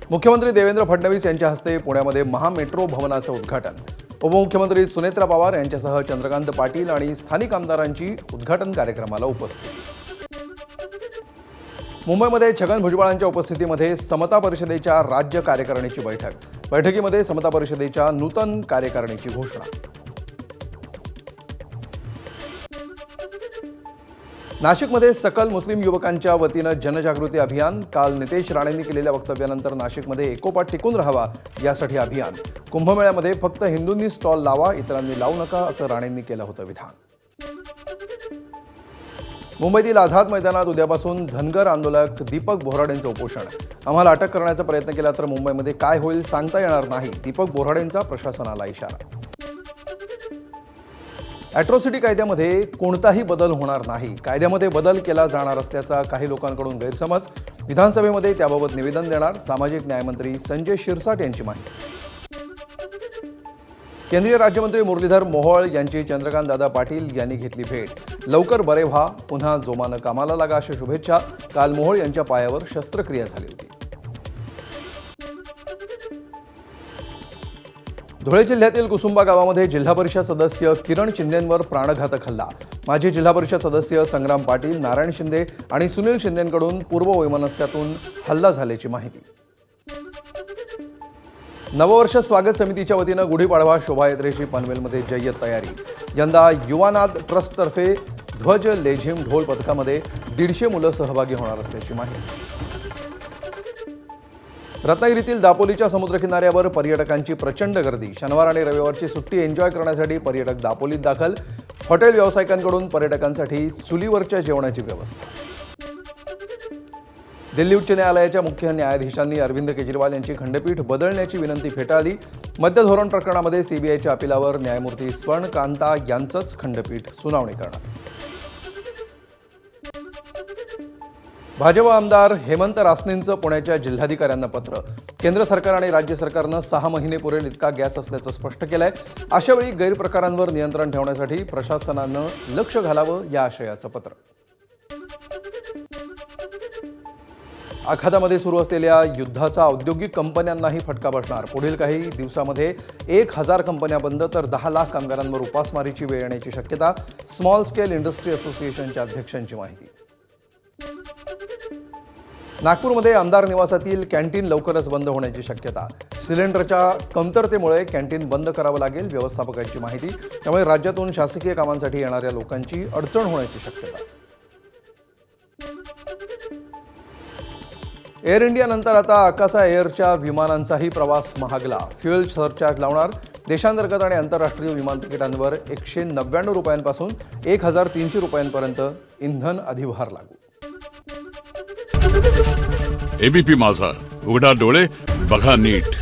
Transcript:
मुख्यमंत्री देवेंद्र फडणवीस यांच्या हस्ते पुण्यामध्ये महामेट्रो भवनाचं उद्घाटन। उपमुख्यमंत्री सुनेत्रा पवार यांच्यासह चंद्रकांत पाटील आणि स्थानिक आमदारांची उद्घाटन कार्यक्रमाला उपस्थिती। मुंबईमध्ये छगन भुजबळांच्या उपस्थितीमध्ये समता परिषदेच्या राज्य कार्यकारिणीची बैठकीमध्ये समता परिषदेच्या नूतन कार्यकारिणीची घोषणा। नाशिकमध्ये सकल मुस्लिम युवकांच्या वतीनं जनजागृती अभियान। काल नितेश राणेंनी केलेल्या वक्तव्यानंतर नाशिकमध्ये एकोपा टिकून राहावा यासाठी अभियान। कुंभमेळ्यामध्ये फक्त हिंदूंनी स्टॉल लावा, इतरांनी लावू नका, असं राणेंनी केलं होतं विधान। मुंबईतील आझाद मैदानात उद्यापासून धनगर आंदोलक दीपक बोराडेंचं उपोषण। आम्हाला अटक करण्याचा प्रयत्न केला तर मुंबईमध्ये काय होईल सांगता येणार नाही, दीपक बोराडेंचा प्रशासनाला इशारा। ॲट्रॉसिटी कायद्यामध्ये कोणताही बदल होणार नाही, कायद्यामध्ये बदल केला जाणार असल्याचा काही लोकांकडून गैरसमज। विधानसभेमध्ये त्याबाबत निवेदन देणार, सामाजिक न्यायमंत्री संजय शिरसाट यांची माहिती। केंद्रीय राज्यमंत्री मुरलीधर मोहोळ यांची चंद्रकांत दादा पाटील यांनी घेतली भेट। लवकर बरे व्हा, पुन्हा जोमानं कामाला लागा अशा शुभेच्छा। काल मोहोळ यांच्या पायावर शस्त्रक्रिया झाली होती। धुळे जिल्ह्यातील कुसुंबा गावामध्ये जिल्हा परिषद सदस्य किरण शिंदेंवर प्राणघातक हल्ला। माजी जिल्हा परिषद सदस्य संग्राम पाटील, नारायण शिंदे आणि सुनील शिंदेंकडून पूर्ववैमनस्यातून हल्ला झाल्याची माहिती। नववर्ष स्वागत समितीच्या वतीनं गुढीपाडवा शोभायात्रेची पनवेलमध्ये जय्यत तयारी। यंदा युवानाद ट्रस्टतर्फे ध्वज लेझिम ढोल पथकामध्ये 150 मुलं सहभागी होणार असल्याची माहिती। रत्नागिरीतील दापोलीच्या समुद्रकिनाऱ्यावर पर्यटकांची प्रचंड गर्दी। शनिवार आणि रविवारची सुट्टी एन्जॉय करण्यासाठी पर्यटक दापोलीत दाखल। हॉटेल व्यावसायिकांकडून पर्यटकांसाठी चुलीवरच्या जेवणाची व्यवस्था। दिल्ली उच्च न्यायालयाच्या मुख्य न्यायाधीशांनी अरविंद केजरीवाल यांची खंडपीठ बदलण्याची विनंती फेटाळली। मद्य धोरण प्रकरणामध्ये सीबीआयच्या अपीलावर न्यायमूर्ती स्वर्ण कांता यांचंच खंडपीठ सुनावणी करणार। भाजप आमदार हेमंत रासनेंचं पुण्याच्या जिल्हाधिकाऱ्यांना पत्र। केंद्र सरकार आणि राज्य सरकारनं 6 महिने पुरेल इतका गॅस असल्याचं स्पष्ट केलंय। अशावेळी गैरप्रकारांवर नियंत्रण ठेवण्यासाठी प्रशासनानं लक्ष घालावं, या आशयाचं पत्र। आखातामध्ये सुरू असलेल्या युद्धाचा औद्योगिक कंपन्यांनाही फटका बसणार। पुढील काही दिवसामध्ये 1000 कंपन्या बंद तर 10 लाख कामगारांवर उपासमारीची वेळ येण्याची शक्यता। स्मॉल स्केल इंडस्ट्री असोसिएशनच्या अध्यक्षांची माहिती। नागपूरमध्ये आमदार निवासातील कॅन्टीन लवकरच बंद होण्याची शक्यता। सिलेंडरच्या कमतरतेमुळे कॅन्टीन बंद करावं लागेल, व्यवस्थापकांची माहिती। त्यामुळे राज्यातून शासकीय कामांसाठी येणाऱ्या लोकांची अडचण होण्याची शक्यता। एअर इंडियानंतर आता आकाशा एअरच्या विमानांचाही प्रवास महागला। फ्युएल सरचार्ज लावणार। देशांतर्गत आणि आंतरराष्ट्रीय विमान तिकिटांवर 199 रुपयांपासून 1300 रुपयांपर्यंत इंधन अधिभार लागू। एबीपी माझा, उघडा डोळे बघा नीट।